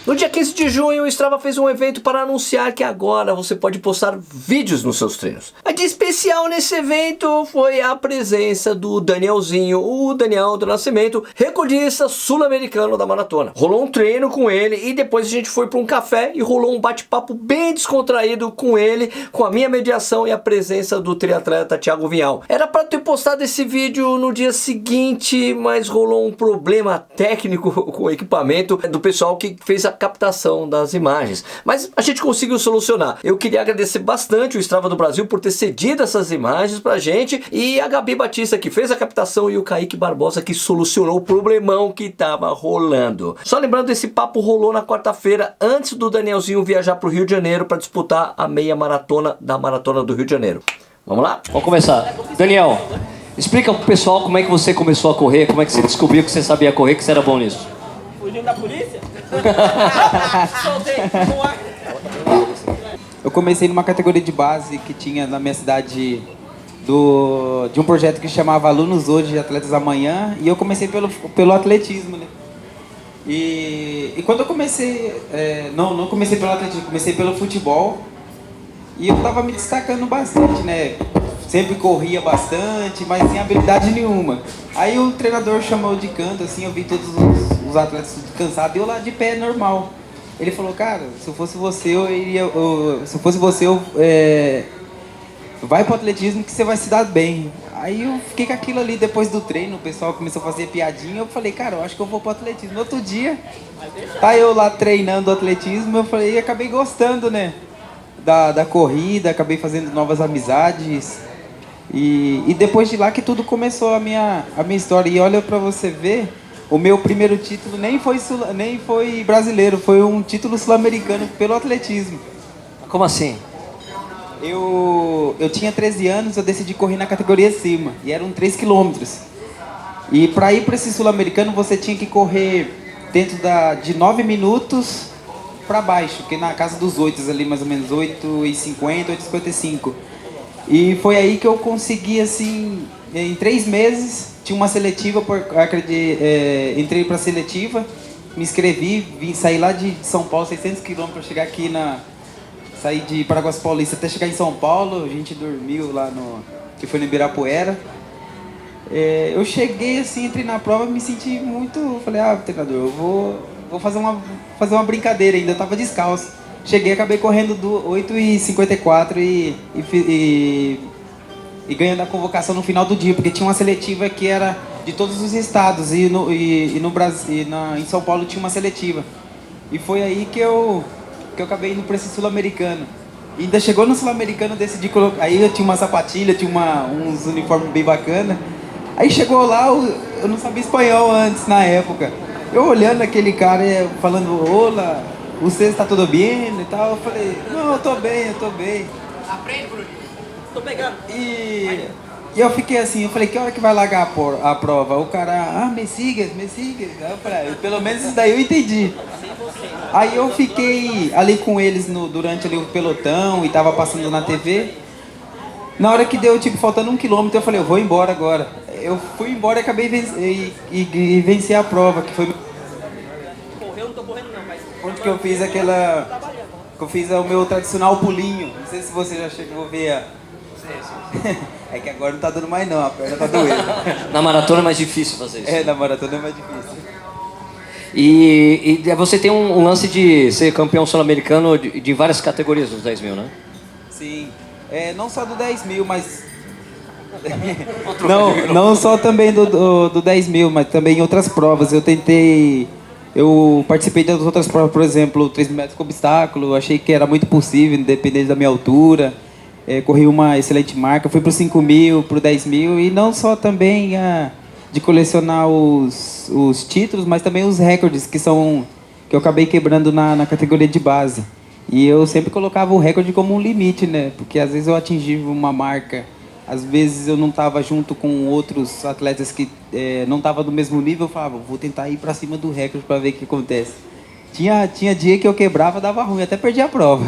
No dia 15 de junho, o Strava fez um evento para anunciar que agora você pode postar vídeos nos seus treinos. A de especial nesse evento foi a presença do Danielzinho, o Daniel do Nascimento, recordista sul-americano da maratona. Rolou um treino com ele e depois a gente foi para um café e rolou um bate-papo bem descontraído com ele, com a minha mediação e a presença do triatleta Thiago Vinhal. Era para ter postado esse vídeo no dia seguinte, mas rolou um problema técnico com o equipamento do pessoal que fez a captação das imagens, mas a gente conseguiu solucionar. Eu queria agradecer bastante o Strava do Brasil por ter cedido essas imagens pra gente, e a Gabi Batista que fez a captação e o Kaique Barbosa que solucionou o problemão que tava rolando. Só lembrando, esse papo rolou na quarta-feira, antes do Danielzinho viajar pro Rio de Janeiro para disputar a meia maratona da Maratona do Rio de Janeiro. Vamos lá? Vamos começar. Daniel, explica pro pessoal como é que você começou a correr, como é que você descobriu que você sabia correr, que você era bom nisso. Fugindo da polícia? Eu comecei numa categoria de base que tinha na minha cidade de um projeto que chamava Alunos Hoje, Atletas Amanhã, e eu comecei pelo atletismo, né? E quando eu comecei, não comecei pelo atletismo, comecei pelo futebol, e eu tava me destacando bastante, né? Sempre corria bastante, mas sem habilidade nenhuma. Aí o treinador chamou de canto, assim, eu vi todos os atletas cansados e eu lá de pé, normal. Ele falou, cara, se eu fosse você, vai pro atletismo que você vai se dar bem. Aí eu fiquei com aquilo ali, depois do treino, o pessoal começou a fazer piadinha, eu falei, cara, eu acho que eu vou pro atletismo. No outro dia, tá eu lá treinando atletismo, eu falei, e acabei gostando, né, da corrida, acabei fazendo novas amizades. E depois de lá que tudo começou a minha história. E olha pra você ver, o meu primeiro título nem foi brasileiro, foi um título sul-americano pelo atletismo. Como assim? Eu tinha 13 anos, eu decidi correr na categoria acima, e eram 3 quilômetros. E para ir para esse sul-americano você tinha que correr dentro de 9 minutos para baixo, que na casa dos 8 ali, mais ou menos 8h50, 8h55. E foi aí que eu consegui, assim, em 3 meses, tinha uma seletiva, entrei para a seletiva, me inscrevi, saí lá de São Paulo, 600 quilômetros para chegar aqui saí de Paraguas Paulista até chegar em São Paulo, a gente dormiu lá que foi no Ibirapuera. Eu cheguei assim, entrei na prova, me senti muito, falei, treinador, eu vou fazer uma brincadeira ainda, eu tava descalço. Cheguei, acabei correndo do 8h54 e ganhando a convocação no final do dia, porque tinha uma seletiva que era de todos os estados e no Brasil, em São Paulo tinha uma seletiva. E foi aí que eu acabei indo para esse sul-americano. E ainda chegou no sul-americano, decidi colocar. Aí eu tinha uma sapatilha, tinha uns uniformes bem bacana. Aí chegou lá, eu não sabia espanhol antes, na época. Eu olhando aquele cara falando, olá, você está tudo bem e tal. Eu falei, não, eu tô bem. Aprende, Bruno. Tô pegando. E eu fiquei assim, eu falei, que hora que vai largar a prova? O cara, me siga. Aí eu falei, pelo menos isso daí eu entendi. Aí eu fiquei ali com eles durante ali o pelotão e tava passando na TV. Na hora que deu, faltando 1 quilômetro, eu falei, eu vou embora agora. Eu fui embora e acabei vencer a prova, que foi... Correu, não tô correndo não, mas... Onde que eu fiz eu fiz o meu tradicional pulinho. Não sei se você já chegou a ver. É que agora não tá dando mais não, a perna tá doendo. Na maratona é mais difícil fazer isso. Na maratona é mais difícil. E você tem um lance de ser campeão sul-americano de várias categorias dos 10 mil, né? Sim. Não só do 10 mil, mas... não só também do 10 mil, mas também em outras provas. Eu participei das outras provas, por exemplo, 3 metros com obstáculo. Achei que era muito possível, independente da minha altura. Corri uma excelente marca. Fui pro 5 mil, pro 10 mil. E não só também de colecionar os títulos, mas também os recordes que eu acabei quebrando na categoria de base. E eu sempre colocava o recorde como um limite, né? Porque às vezes eu atingia uma marca, às vezes eu não estava junto com outros atletas que não estavam do mesmo nível, eu falava, vou tentar ir para cima do recorde para ver o que acontece. Tinha dia que eu quebrava, dava ruim, até perdi a prova.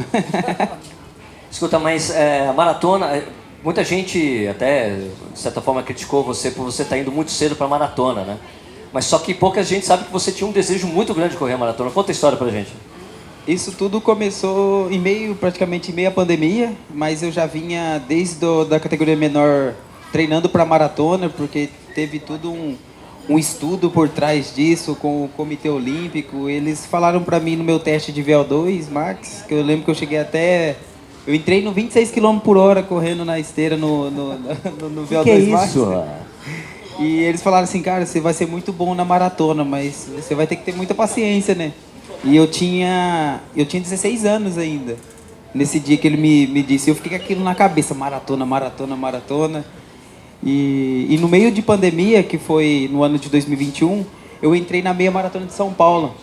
Escuta, mas a maratona, muita gente até, de certa forma, criticou você por você estar indo muito cedo para a maratona, né? Mas só que pouca gente sabe que você tinha um desejo muito grande de correr a maratona. Conta a história pra gente. Isso tudo começou praticamente em meio à pandemia, mas eu já vinha da categoria menor treinando para maratona, porque teve tudo um estudo por trás disso com o Comitê Olímpico. Eles falaram para mim no meu teste de VO2 Max, que eu lembro que eu cheguei até... Eu entrei no 26 km por hora correndo na esteira no VO2 que é Max. isso? E eles falaram assim, cara, você vai ser muito bom na maratona, mas você vai ter que ter muita paciência, né? E eu tinha 16 anos ainda. Nesse dia que ele me disse, eu fiquei com aquilo na cabeça, maratona, maratona, maratona. E no meio de pandemia, que foi no ano de 2021, eu entrei na meia maratona de São Paulo.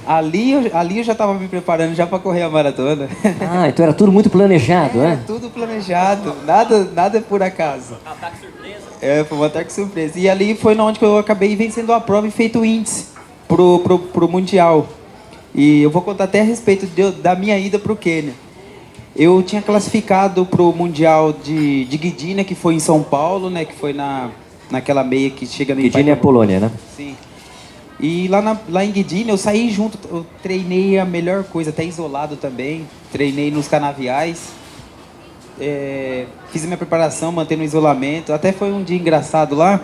Ali eu já estava me preparando já para correr a maratona. Ah, então era tudo muito planejado, né? Tudo planejado, nada por acaso. Ataque surpresa. Foi um ataque surpresa. E ali foi onde que eu acabei vencendo a prova e feito o índice pro Mundial. E eu vou contar até a respeito da minha ida para o Quênia. Eu tinha classificado para o Mundial de Gdynia, que foi em São Paulo, né? Que foi naquela meia que chega no Gdynia é Polônia, né? Sim. E lá em Gdynia eu saí junto, eu treinei a melhor coisa, até isolado também. Treinei nos canaviais. Fiz a minha preparação, mantendo o isolamento. Até foi um dia engraçado lá,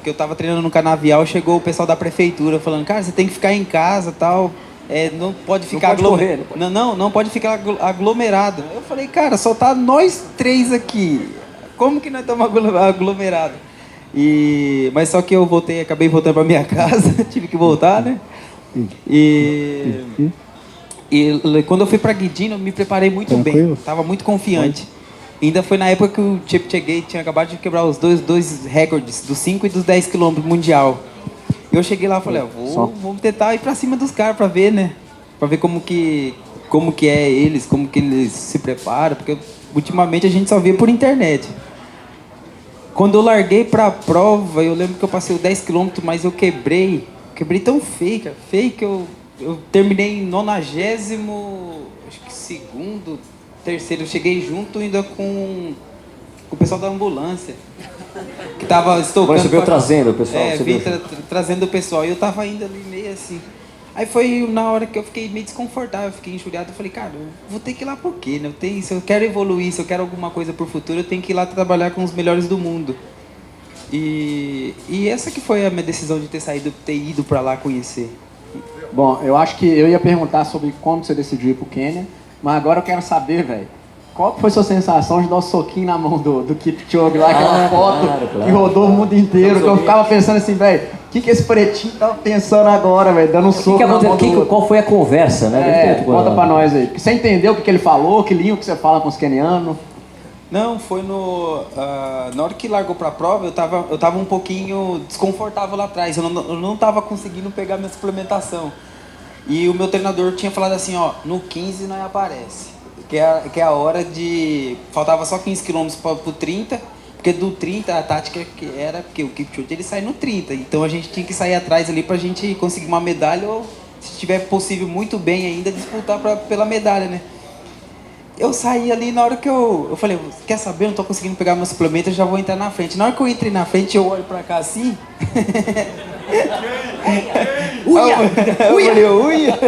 que eu estava treinando no canavial, chegou o pessoal da prefeitura falando, cara, você tem que ficar em casa e tal. Não pode ficar aglomerado. Não pode ficar aglomerado. Eu falei, cara, só tá nós três aqui. Como que nós estamos aglomerados? Mas só que eu acabei voltando para minha casa, tive que voltar, né? E quando eu fui para Gdynia, eu me preparei muito bem, estava muito confiante. Ainda foi na época que o Cheptegei tinha acabado de quebrar os dois recordes, dos 5 e dos 10 quilômetros mundial. Eu cheguei lá e falei, vou tentar ir para cima dos caras para ver, né? Para ver como que é eles, como que eles se preparam, porque ultimamente a gente só vê por internet. Quando eu larguei pra prova, eu lembro que eu passei os 10 km, mas eu quebrei tão feio, cara, que eu terminei em 92º, acho que segundo, terceiro, eu cheguei junto ainda com o pessoal da ambulância, que tava estocando. Você veio trazendo o pessoal? Trazendo o pessoal, e eu tava ainda ali meio assim. Aí foi na hora que eu fiquei meio desconfortável, fiquei injuriado. Eu falei, cara, eu vou ter que ir lá por quê? Né? Se eu quero evoluir, se eu quero alguma coisa pro futuro, eu tenho que ir lá trabalhar com os melhores do mundo. E essa que foi a minha decisão de ter ido para lá conhecer. Bom, eu acho que eu ia perguntar sobre como você decidiu ir pro Quênia, mas agora eu quero saber, velho, qual foi a sua sensação de dar um soquinho na mão do Kipchoge lá, aquela foto claro. que rodou o mundo inteiro, que eu ficava pensando assim, velho, o que esse pretinho tava pensando agora, velho, dando um soco na mão do outro. Qual foi a conversa, né? Conta pra nós aí. Você entendeu o que ele falou, que língua que você fala com os quenianos? Não, foi na hora que largou pra prova, eu tava um pouquinho desconfortável lá atrás, eu não tava conseguindo pegar minha suplementação. E o meu treinador tinha falado assim, ó, no 15 não aparece, que é a hora de... Faltava só 15 km pro 30, porque do 30 a tática era que o Kipchoge ele sai no 30, então a gente tinha que sair atrás ali pra gente conseguir uma medalha ou, se tiver possível, muito bem ainda, disputar pela medalha, né? Eu saí ali na hora que eu falei, quer saber, eu não tô conseguindo pegar meu suplemento, eu já vou entrar na frente. Na hora que eu entrei na frente, eu olho pra cá assim... Uia!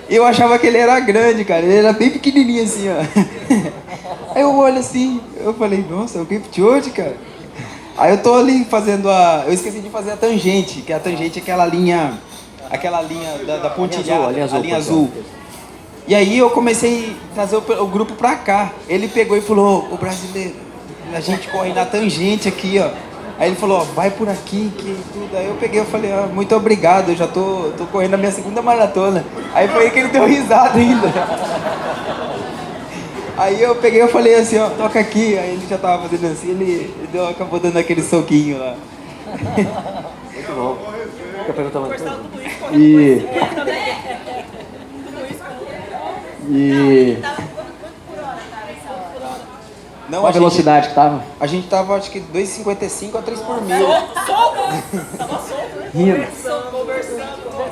Eu achava que ele era grande, cara, ele era bem pequenininho assim, ó. Aí eu olho assim, eu falei, nossa, é o Kipchoge, cara. Aí eu tô ali fazendo eu esqueci de fazer a tangente, que a tangente é aquela linha da pontilhada, a linha azul. E aí eu comecei a trazer o grupo pra cá. Ele pegou e falou, o brasileiro, a gente corre na tangente aqui, ó. Aí ele falou, ó, vai por aqui, que tudo. Aí eu peguei e falei, muito obrigado, eu já tô correndo a minha segunda maratona. Aí foi aí que ele deu risada ainda. Aí eu peguei e falei assim, ó, toca aqui. Aí ele já tava fazendo assim, ele acabou dando aquele soquinho lá. Muito bom. Quer perguntar mais coisa? Qual a velocidade que tava? A gente tava, acho que 2,55 a 3 por mil. Rindo.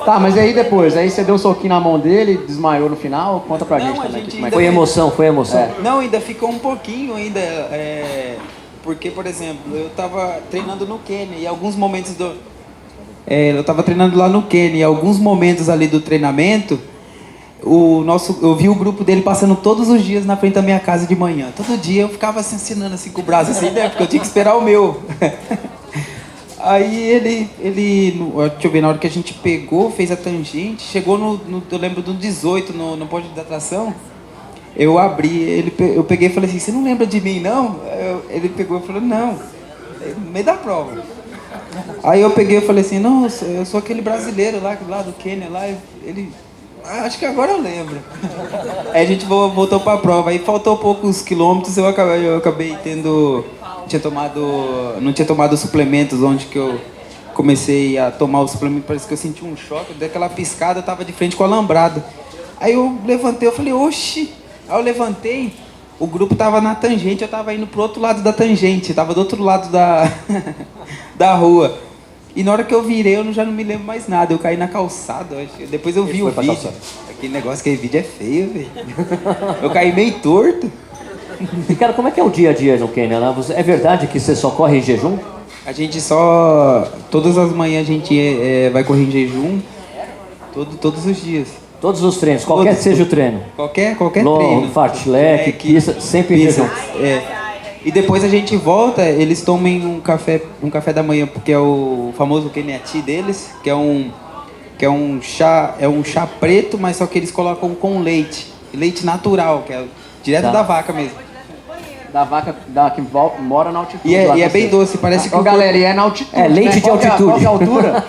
Tá, mas e aí depois? Aí você deu um soquinho na mão dele, desmaiou no final? Conta pra gente também. Foi emoção. Não, ainda ficou um pouquinho ainda. Porque, por exemplo, eu tava treinando no Quênia e alguns momentos eu tava treinando lá no Quênia e alguns momentos ali do treinamento, eu vi o grupo dele passando todos os dias na frente da minha casa de manhã. Todo dia eu ficava assim, assinando assim com o braço, assim, né? Porque eu tinha que esperar o meu. Aí deixa eu ver, na hora que a gente pegou, fez a tangente, chegou eu lembro do 18, no ponto de atração, eu abri, eu peguei e falei assim, você não lembra de mim, não? Ele pegou e falou, não, no meio da prova. Aí eu peguei e falei assim, não, eu sou aquele brasileiro lá do Quênia, lá, ele... acho que agora eu lembro. Aí a gente voltou pra prova, aí faltou poucos quilômetros, eu acabei tendo... Não tinha tomado suplementos, onde que eu comecei a tomar o suplemento, parece que eu senti um choque, eu dei aquela piscada, eu tava de frente com o alambrado. Aí eu levantei, eu falei, oxi! Aí eu levantei, o grupo tava na tangente, eu tava indo pro outro lado da tangente, tava do outro lado da rua. E na hora que eu virei, eu já não me lembro mais nada, eu caí na calçada, depois eu vi o vídeo. Aquele vídeo é feio, velho. Eu caí meio torto. E cara, como é que é o dia a dia no Quênia? Né? É verdade que você só corre em jejum? A gente todas as manhãs a gente vai correr em jejum, todos os dias. Todos os treinos, qualquer que seja o treino? Qualquer Long, treino. fartlek, pista, sempre em jejum. E depois a gente volta, eles tomam um café da manhã, porque é o famoso Kenya Tea deles, que é um chá preto, mas só que eles colocam com leite natural, que é direto da vaca mesmo. Da vaca que mora na altitude. E é bem doce, parece que galera, e é na altitude. É leite de altitude. Qual que é a altura?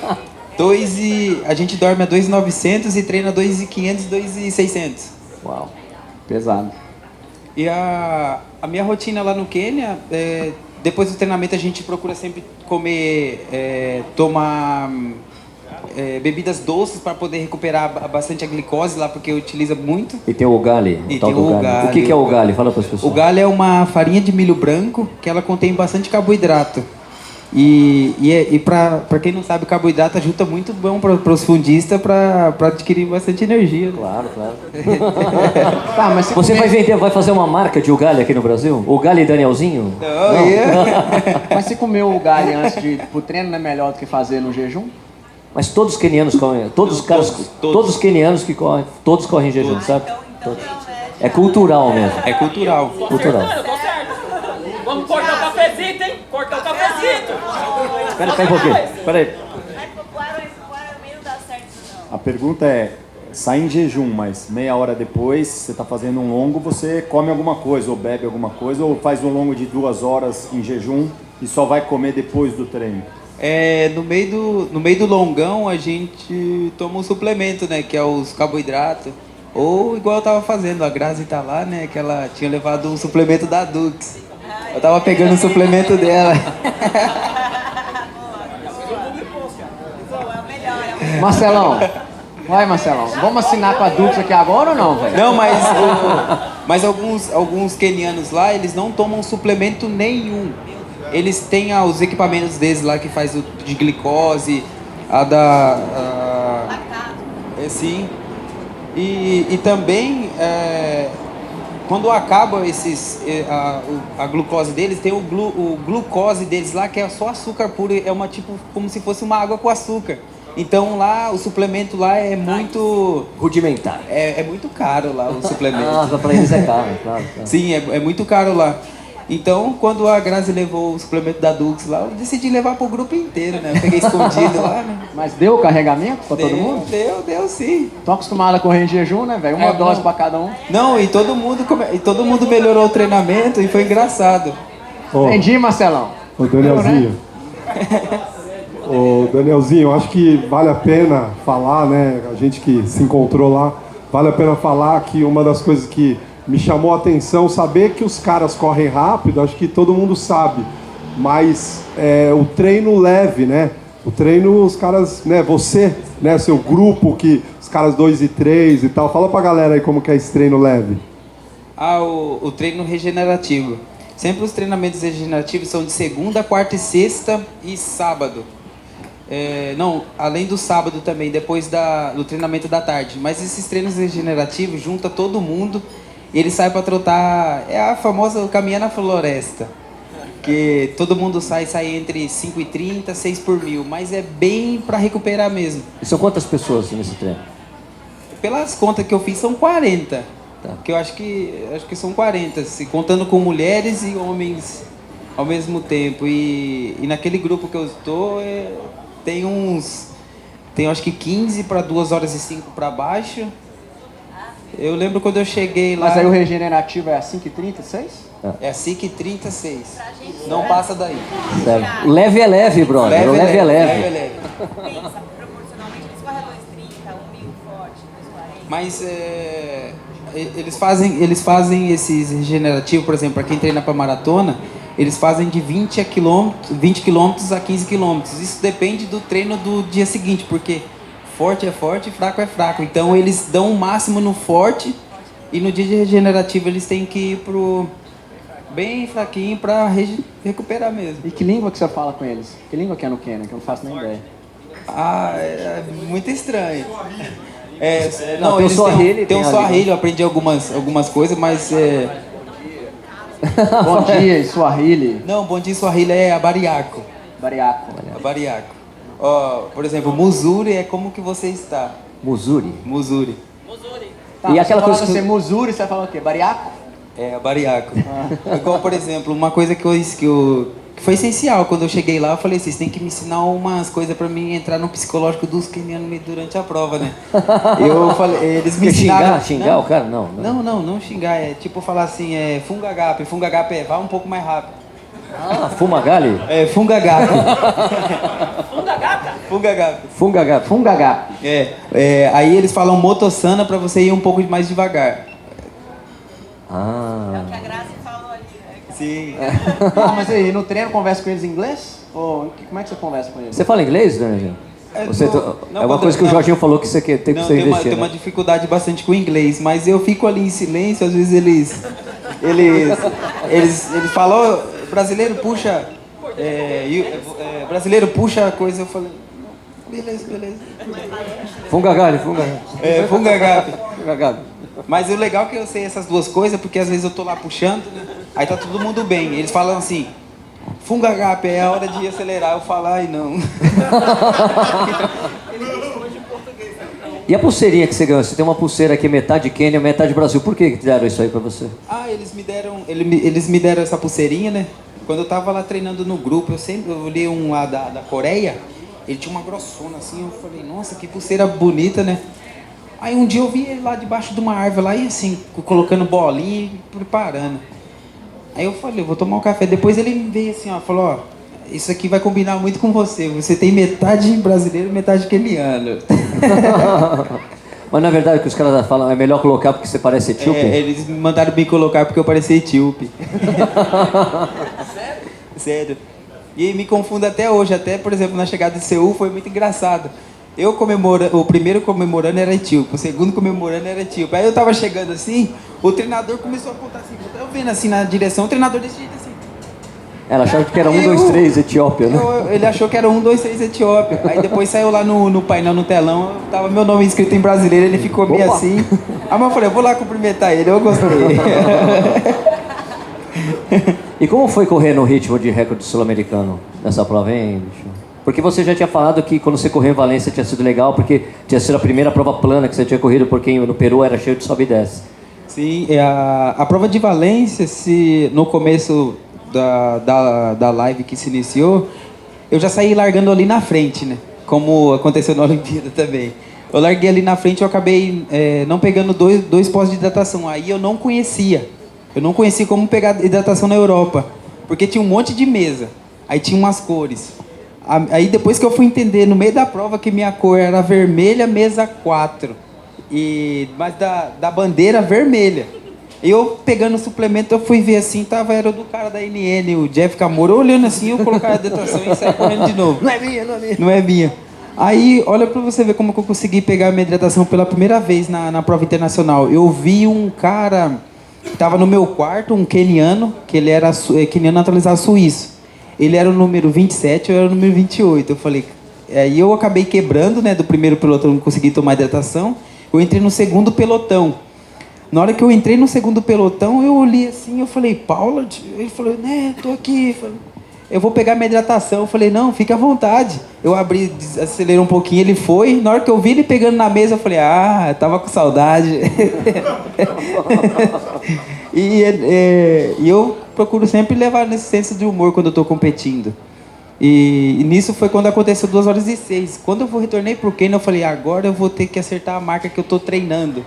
A gente dorme a 2.900 e treina 2.500 e 2.600. Uau, pesado. E a minha rotina lá no Quênia, depois do treinamento a gente procura sempre tomar bebidas doces para poder recuperar bastante a glicose lá, porque utiliza muito. E tem o ugali. O que é o ugali? Fala para as pessoas. O ugali é uma farinha de milho branco que ela contém bastante carboidrato. E para quem não sabe, o carboidrato ajuda muito bom para os fundistas para adquirir bastante energia. Claro. Tá, mas você vai fazer uma marca de ugali aqui no Brasil? Ugali Danielzinho? Não. Mas se comer o ugali antes de ir pro treino não é melhor do que fazer no jejum? Mas todos os quenianos comem, todos os quenianos que correm, todos correm em jejum, sabe? Todos. É cultural mesmo. É cultural. Mano, tô certo. Vamos cortar o cafezito, hein? Cortar o cafezito. Espera um pouquinho. Espera aí. A pergunta é, sai em jejum, mas meia hora depois, você está fazendo um longo, você come alguma coisa, ou bebe alguma coisa, ou faz um longo de 2 horas em jejum e só vai comer depois do treino? No meio do longão a gente toma um suplemento, né? Que é os carboidratos. Ou igual eu tava fazendo, a Grazi tá lá, né? Que ela tinha levado um suplemento da Dux. Eu tava pegando o suplemento dela. Marcelão, vai Marcelão, vamos assinar com a Dux aqui agora ou não, velho? Não, mas alguns quenianos lá, eles não tomam suplemento nenhum. Eles têm os equipamentos deles lá que faz o de glicose, sim. E também, quando acaba a glucose deles, tem o glucose deles lá, que é só açúcar puro, como se fosse uma água com açúcar. Então lá, o suplemento lá é muito... Rudimentar. É muito caro lá o suplemento. Para eles é caro, claro. Sim, é muito caro lá. Então, quando a Grazi levou o suplemento da Dux lá, eu decidi levar pro grupo inteiro, né? Eu peguei escondido lá, né? Mas deu o carregamento pra todo mundo? Deu sim. Tô acostumado a correr em jejum, né, velho? Uma dose pra cada um. Não, e todo mundo melhorou o treinamento e foi engraçado. Entendi, Marcelão. Ô, Danielzinho. Ô, Danielzinho, eu acho que vale a pena falar, né? A gente que se encontrou lá, vale a pena falar que uma das coisas que me chamou a atenção, saber que os caras correm rápido, acho que todo mundo sabe, mas o treino leve, né? O treino, os caras, né? Você, né? Seu grupo, que os caras 2 e 3 e tal, fala pra galera aí como que é esse treino leve. O treino regenerativo. Sempre os treinamentos regenerativos são de segunda, quarta e sexta e sábado. Não, além do sábado também, depois do treinamento da tarde. Mas esses treinos regenerativos junta todo mundo. E ele sai para trotar, é a famosa caminhar na floresta, que todo mundo sai entre 5h30 e 6 por mil, mas é bem para recuperar mesmo. E são quantas pessoas nesse treino? pelas contas que eu fiz, são 40. Tá. Que eu acho que são 40, se contando com mulheres e homens ao mesmo tempo. E naquele grupo que eu estou, tem acho que 15 para 2 horas e 5 para baixo. Eu lembro quando eu cheguei lá... Mas aí o regenerativo é a 5h36? É 5h36. Não passa daí. Certo. Leve é leve, brother. Leve é leve. Pensa, proporcionalmente, eles correm a 2,30, 1.000 forte, 2,40. Mas eles fazem esses regenerativos, por exemplo, para quem treina para maratona, eles fazem de 20 km a 15 km. Isso depende do treino do dia seguinte, porque forte é forte e fraco é fraco. Então eles dão o máximo no forte e no dia de regenerativo eles têm que ir pro bem fraquinho para recuperar mesmo. E que língua que você fala com eles? Que língua que é no Quênia? Que eu não faço nem ideia. É muito estranho. Não, tem o Swahili. Tem um Swahili, eu aprendi algumas coisas, mas... Bom dia, Swahili. Não, bom dia, Swahili é abariaco. Bariaco. Abariaco. Por exemplo, Muzuri é como que você está. Muzuri. Muzuri. Tá, E aquela coisa que você Muzuri, você vai falar o quê? Bariaco? É, abariaco. Igual, por exemplo, uma coisa que foi essencial quando eu cheguei lá, eu falei, vocês têm que me ensinar umas coisas pra mim entrar no psicológico dos quenianos durante a prova, né? Eu falei, eles me ensinaram... Xingar o cara? Não. Não xingar, é tipo falar assim, fungagape vá um pouco mais rápido. Ah, fumagalli? É, fungagape. Fungagape. Aí eles falam motossana pra você ir um pouco mais devagar. É o que a Grazi falou ali, né? Sim. Mas aí, no treino conversa com eles em inglês? Ou como é que você conversa com eles? Você fala inglês, Daniel? É uma coisa que o Jorginho falou que você tem que ser investir. Tem uma dificuldade bastante com o inglês, mas eu fico ali em silêncio, às vezes eles falam, brasileiro puxa, brasileiro puxa a coisa, eu falei, beleza. Fungagape. Fungagape. Mas o legal é que eu sei essas duas coisas, porque às vezes eu tô lá puxando, né? Aí tá todo mundo bem, eles falam assim, fungagape, é a hora de acelerar, eu falo, ai não. E a pulseirinha que você ganhou? Você tem uma pulseira aqui, metade Quênia, metade Brasil. Por que deram isso aí pra você? Eles me deram essa pulseirinha, né? Quando eu tava lá treinando no grupo, eu olhei um lá da Coreia, ele tinha uma grossona assim, eu falei, nossa, que pulseira bonita, né? Aí um dia eu vi ele lá debaixo de uma árvore lá, e assim, colocando bolinha e preparando. Aí eu falei, vou tomar um café. Depois ele me veio assim, ó, falou, ó, isso aqui vai combinar muito com você. Você tem metade brasileiro e metade queniano. Mas na verdade o que os caras falam é melhor colocar porque você parece etíope? Eles me mandaram bem colocar porque eu parecia etíope. Sério. E me confundo até hoje. Até, por exemplo, na chegada de Seul foi muito engraçado. O primeiro comemorando era etíope, o segundo comemorando era etíope. Aí eu tava chegando assim, o treinador começou a apontar assim, eu tava vendo assim na direção, o treinador desse jeito assim. Ela achava que era 1, 2, 3 Etiópia, né? Ele achou que era 1, 2, 3 Etiópia. Aí depois saiu lá no painel, no telão, tava meu nome escrito em brasileiro, ele ficou meio assim. Aí eu falei, eu vou lá cumprimentar ele, eu gostei. E como foi correr no ritmo de recorde sul-americano nessa prova, hein, bicho? Porque você já tinha falado que quando você correu em Valência tinha sido legal, porque tinha sido a primeira prova plana que você tinha corrido, porque no Peru era cheio de sobe e desce. Sim, a prova de Valência, no começo da live que se iniciou, eu já saí largando ali na frente, né? Como aconteceu na Olimpíada também. Eu larguei ali na frente e eu acabei não pegando dois postos de hidratação. Aí eu não conhecia. Eu não conhecia como pegar hidratação na Europa. Porque tinha um monte de mesa. Aí tinha umas cores. Aí depois que eu fui entender no meio da prova que minha cor era vermelha, mesa 4. Mas da bandeira vermelha. Eu pegando o suplemento, eu fui ver assim, era do cara da NN, o Jeff Camora, olhando assim, eu colocar a hidratação e saí correndo de novo. Não é minha, não é minha. Não é minha. Aí, olha pra você ver como que eu consegui pegar a minha hidratação pela primeira vez na prova internacional. Eu vi um cara que tava no meu quarto, um queniano, que ele era queniano naturalizado suíço. Ele era o número 27, eu era o número 28. Eu falei, aí eu acabei quebrando, né, do primeiro pelotão, não consegui tomar hidratação. Eu entrei no segundo pelotão. Na hora que eu entrei no segundo pelotão, eu olhei assim, eu falei, Paula? Ele falou, né, tô aqui. eu vou pegar minha hidratação. Eu falei, não, fica à vontade. Eu abri, acelerei um pouquinho, ele foi. Na hora que eu vi ele pegando na mesa, eu falei, tava com saudade. E eu procuro sempre levar nesse senso de humor quando eu tô competindo. E nisso foi quando aconteceu 2h06. Quando eu retornei pro Kenya, eu falei, agora eu vou ter que acertar a marca que eu tô treinando.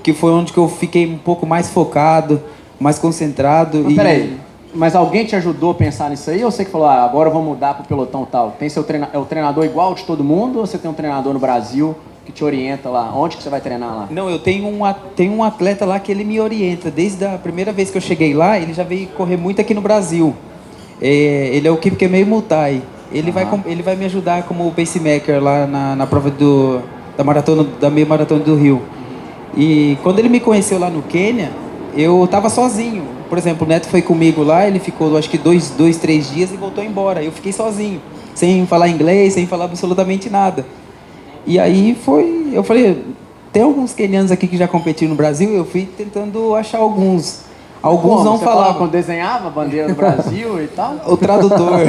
Que foi onde que eu fiquei um pouco mais focado, mais concentrado. Mas peraí, mas alguém te ajudou a pensar nisso aí? Ou você que falou, agora eu vou mudar pro pelotão tal? Tem é o treinador igual de todo mundo? Ou você tem um treinador no Brasil que te orienta lá? Onde que você vai treinar lá? Não, eu tenho um atleta lá que ele me orienta. Desde a primeira vez que eu cheguei lá, ele já veio correr muito aqui no Brasil. Ele é o Kipkemei Mutai. Ele vai me ajudar como pacemaker lá na prova da meia maratona do Rio. E quando ele me conheceu lá no Quênia, eu tava sozinho. Por exemplo, o Neto foi comigo lá, ele ficou acho que 3 dias e voltou embora. Eu fiquei sozinho, sem falar inglês, sem falar absolutamente nada. E aí eu falei, tem alguns quenianos aqui que já competiram no Brasil, eu fui tentando achar alguns. Alguns não falavam. Quando desenhava a bandeira do Brasil e tal? O tradutor.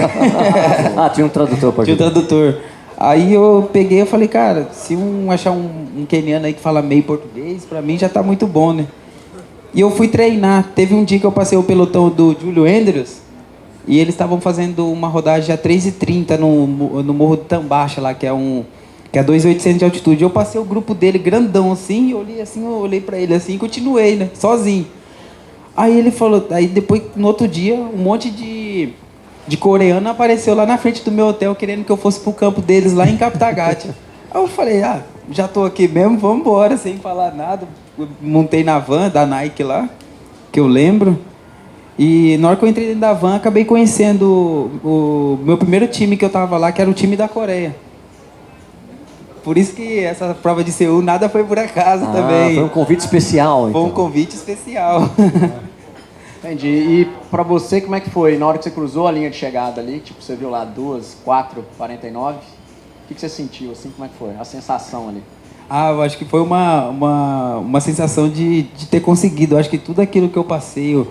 Tinha um tradutor para Tinha um tradutor. Aí eu peguei e falei, cara, se achar um queniano aí que fala meio português, pra mim já tá muito bom, né? E eu fui treinar. Teve um dia que eu passei o pelotão do Júlio Andrews e eles estavam fazendo uma rodagem a 3h30 no Morro do Tambacha lá, que é 2.800 de altitude. Eu passei o grupo dele grandão assim, eu olhei pra ele assim e continuei, né? Sozinho. Aí ele falou, aí depois, no outro dia, um monte de coreano apareceu lá na frente do meu hotel querendo que eu fosse pro campo deles lá em Kaptagat. Aí eu falei, já tô aqui mesmo, vamos embora, sem falar nada. Montei na van da Nike lá, que eu lembro. E na hora que eu entrei dentro da van, acabei conhecendo o meu primeiro time que eu tava lá, que era o time da Coreia. Por isso que essa prova de Seul, nada foi por acaso também. Foi um convite especial, então. Foi um convite especial. Entendi. E pra você, como é que foi? Na hora que você cruzou a linha de chegada ali, tipo, você viu lá 2:04:49, o que você sentiu, assim, como é que foi? A sensação ali? Eu acho que foi uma sensação de ter conseguido. Eu acho que tudo aquilo que eu passei,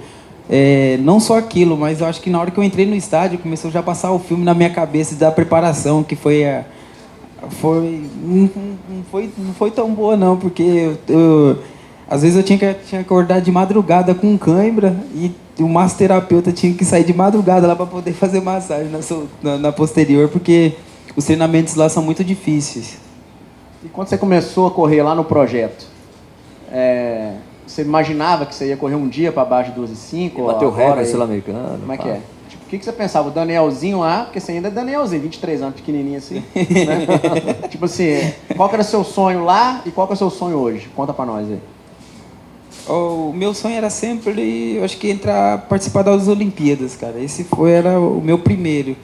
não só aquilo, mas eu acho que na hora que eu entrei no estádio, começou já a passar o filme na minha cabeça da preparação, que não foi tão boa não, porque às vezes eu tinha que acordar de madrugada com cãibra e o massoterapeuta tinha que sair de madrugada lá para poder fazer massagem na posterior, porque os treinamentos lá são muito difíceis. E quando você começou a correr lá no projeto, você imaginava que você ia correr um dia para baixo de 2:05? Bateu o recorde sul-americano. Como é que é? Tipo, o que você pensava? O Danielzinho lá, porque você ainda é Danielzinho, 23 anos, pequenininho assim. Né? Tipo assim, qual que era o seu sonho lá e qual que é o seu sonho hoje? Conta pra nós aí. O meu sonho era sempre, eu acho que participar das Olimpíadas, cara. Esse era o meu primeiro.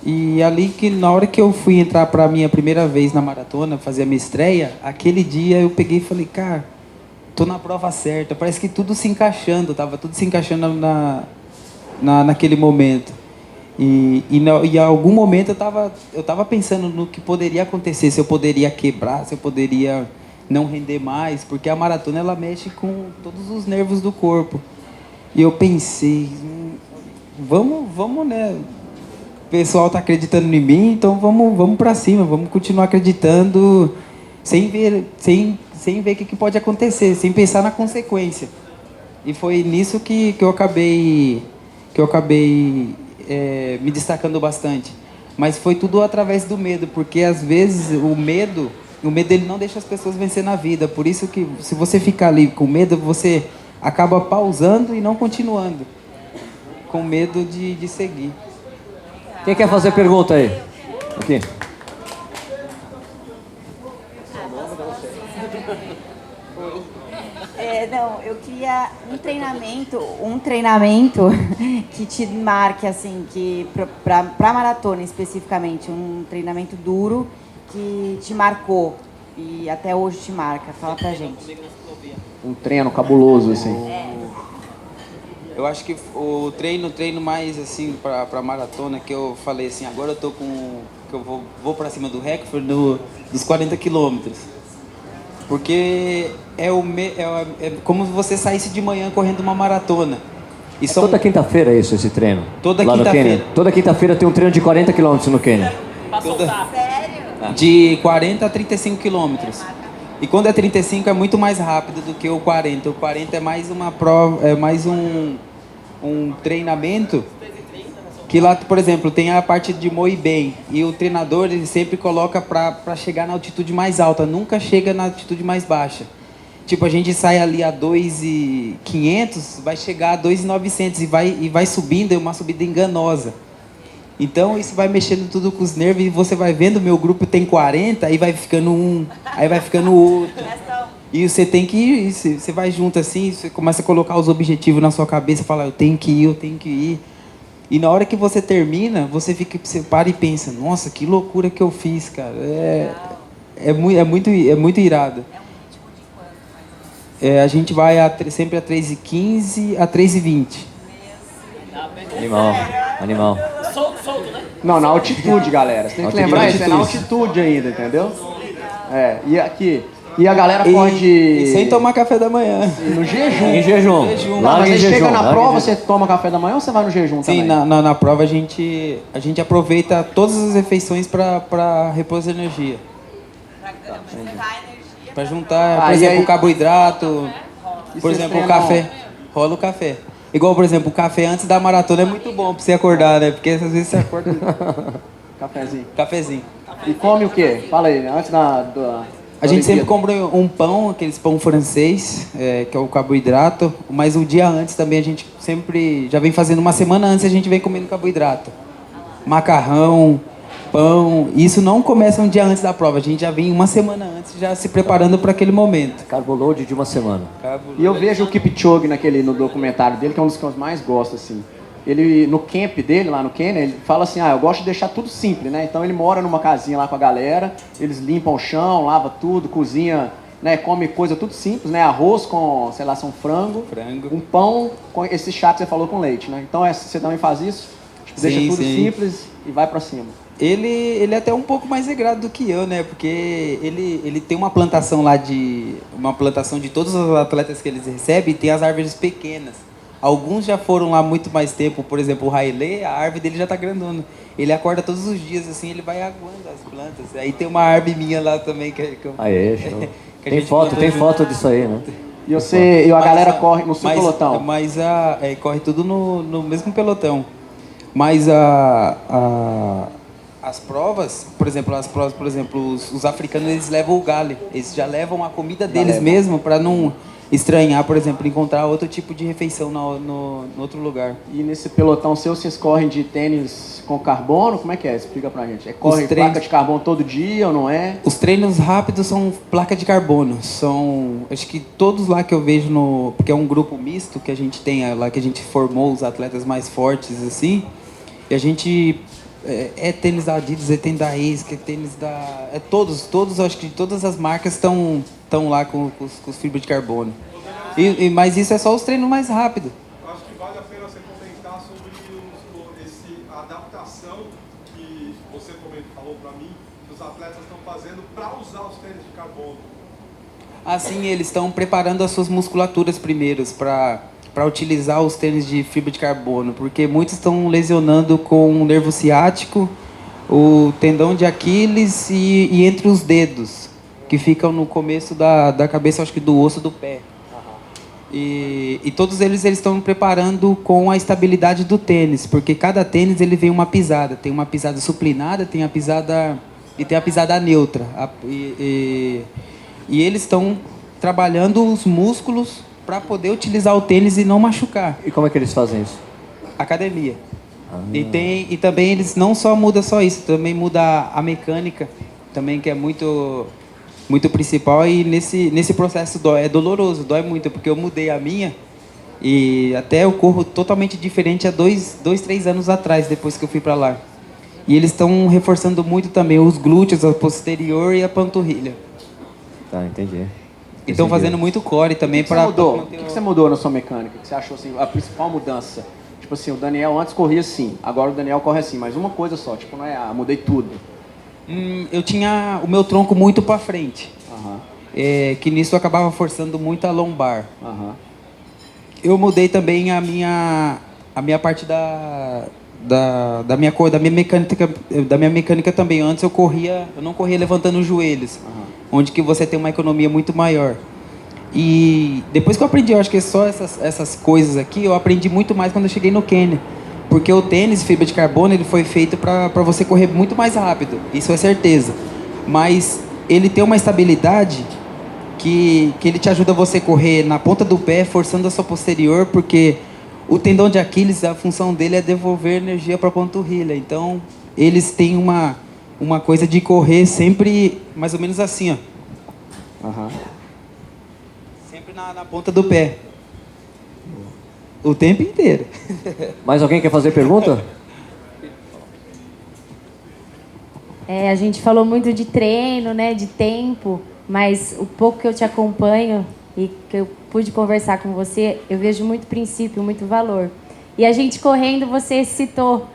E ali que na hora que eu fui entrar para a minha primeira vez na maratona, fazer a minha estreia, aquele dia eu peguei e falei, cara, tô na prova certa. Parece que tudo se encaixando, tava tudo se encaixando naquele momento. E em algum momento eu tava pensando no que poderia acontecer, se eu poderia quebrar, se eu poderia não render mais, porque a maratona ela mexe com todos os nervos do corpo. E eu pensei, vamos, né? O pessoal tá acreditando em mim, então vamos para cima, vamos continuar acreditando sem ver o que pode acontecer, sem pensar na consequência. E foi nisso que eu acabei me destacando bastante. Mas foi tudo através do medo, porque às vezes o medo ele não deixa as pessoas vencer na vida. Por isso que se você ficar ali com medo, você acaba pausando e não continuando, com medo de seguir. Quem quer fazer pergunta aí? Aqui. Não, eu queria um treinamento que te marque, assim, que pra maratona especificamente, um treinamento duro que te marcou e até hoje te marca. Fala pra gente. Um treino cabuloso, assim. Eu acho que o treino mais assim para maratona que eu falei assim, agora que eu vou para cima do recorde dos 40 quilômetros. Porque é como se você saísse de manhã correndo uma maratona. E são Toda quinta-feira é isso, esse treino? Toda Lá no quinta-feira. Quênia? Toda quinta-feira tem um treino de 40 km no Quênia. Pra soltar. de 40 a 35 quilômetros. E quando é 35 é muito mais rápido do que o 40. O 40 é mais uma prova, é mais um treinamento que lá, por exemplo, tem a parte de moe bem e o treinador ele sempre coloca para chegar na altitude mais alta, nunca chega na altitude mais baixa. Tipo, a gente sai ali a 2.500, vai chegar a 2.900 e vai subindo, é uma subida enganosa. Então isso vai mexendo tudo com os nervos e você vai vendo, meu grupo tem 40, aí vai ficando um, aí vai ficando outro. E você tem que ir, você vai junto assim, você começa a colocar os objetivos na sua cabeça, fala, eu tenho que ir. E na hora que você termina, você para e pensa, nossa, que loucura que eu fiz, cara. É muito irado. A gente vai sempre a 3h15 a 3h20. Animal. Solto, né? Não, na altitude, galera. Você tem que lembrar isso, é na altitude ainda, entendeu? E aqui. E a galera pode... Sem tomar café da manhã. No jejum. Em jejum. Mas aí chega na prova, você toma café da manhã ou você vai no jejum também? Sim, na prova a gente aproveita todas as refeições para repor energia. Para juntar, por exemplo, o carboidrato, por exemplo, o café. Rola o café. Igual, por exemplo, o café antes da maratona é muito bom para você acordar, né? Porque às vezes você acorda... Cafezinho. E come o quê? Fala aí, antes A gente sempre compra um pão, aqueles pão francês, que é o carboidrato, mas um dia antes também a gente sempre, já vem fazendo uma semana antes, a gente vem comendo carboidrato. Macarrão, pão, isso não começa um dia antes da prova, a gente já vem uma semana antes, já se preparando para aquele momento. Carboload de uma semana. E eu vejo o Kipchoge no documentário dele, que é um dos que eu mais gosto, assim. Ele, no camp dele, lá no Quênia, ele fala assim, eu gosto de deixar tudo simples, né? Então ele mora numa casinha lá com a galera, eles limpam o chão, lava tudo, cozinha, né? Come coisa tudo simples, né? Arroz com, sei lá, frango. Um pão com esse chá que você falou com leite, né? Então você também faz isso? Tipo, deixa tudo simples e vai pra cima. Ele é até um pouco mais regrado do que eu, né? Porque ele tem uma plantação lá de todos os atletas que eles recebem, e tem as árvores pequenas. Alguns já foram lá muito mais tempo, por exemplo, o Haile, a árvore dele já tá grandona. Ele acorda todos os dias, assim, ele vai aguando as plantas. Aí tem uma árvore minha lá também que eu... Show. Tem foto disso aí, né? E a galera corre no seu pelotão. Mas corre tudo no mesmo pelotão. Mas as provas, por exemplo, os africanos, eles levam o gale. Eles já levam a comida deles mesmo para não estranhar, por exemplo, encontrar outro tipo de refeição no outro lugar. E nesse pelotão seu, vocês correm de tênis com carbono? Como é que é? Explica pra gente. Corre placa de carbono todo dia ou não é? Os treinos rápidos são placa de carbono. Acho que todos lá que eu vejo porque é um grupo misto que a gente tem lá, que a gente formou os atletas mais fortes, assim. E a gente... tênis da Adidas, tênis da Ace, tênis da... todos, acho que todas as marcas estão lá com os fibras de carbono. Mas isso é só os treinos mais rápidos. Eu acho que vale a pena você comentar sobre essa adaptação que você falou para mim, que os atletas estão fazendo para usar os tênis de carbono. Assim, eles estão preparando as suas musculaturas primeiros para utilizar os tênis de fibra de carbono, porque muitos estão lesionando com o nervo ciático, o tendão de Aquiles e entre os dedos, que ficam no começo da cabeça, acho que do osso do pé. E todos eles estão preparando com a estabilidade do tênis, porque cada tênis ele vem uma pisada, tem uma pisada supinada, tem a pisada neutra. E eles estão trabalhando os músculos para poder utilizar o tênis e não machucar. E como é que eles fazem isso? Academia. E também eles não só mudam só isso, também muda a mecânica, também que é muito principal, e nesse processo é doloroso, dói muito, porque eu mudei a minha e até eu corro totalmente diferente há 3 anos atrás, depois que eu fui para lá. E eles estão reforçando muito também os glúteos, a posterior e a panturrilha. Tá, entendi. E estão fazendo muito core também para... O que você mudou na sua mecânica? O que você achou assim, a principal mudança? Tipo assim, o Daniel antes corria assim, agora o Daniel corre assim, mas uma coisa só, tipo, não é, mudei tudo. Eu tinha o meu tronco muito para frente, que nisso eu acabava forçando muito a lombar. eu mudei também a minha parte da minha mecânica também. Antes eu não corria levantando os joelhos, onde que você tem uma economia muito maior. E depois que eu aprendi, eu acho que só essas coisas aqui, eu aprendi muito mais quando eu cheguei no Kenny. Porque o tênis, fibra de carbono, ele foi feito para você correr muito mais rápido, isso é certeza. Mas ele tem uma estabilidade que ele te ajuda a você correr na ponta do pé, forçando a sua posterior, porque o tendão de Aquiles, a função dele é devolver energia para a panturrilha. Então, eles têm uma coisa de correr sempre mais ou menos assim, ó. Sempre na ponta do pé. O tempo inteiro. Mais alguém quer fazer pergunta? A gente falou muito de treino, né, de tempo, mas o pouco que eu te acompanho e que eu pude conversar com você, eu vejo muito princípio, muito valor. E a gente correndo, você citou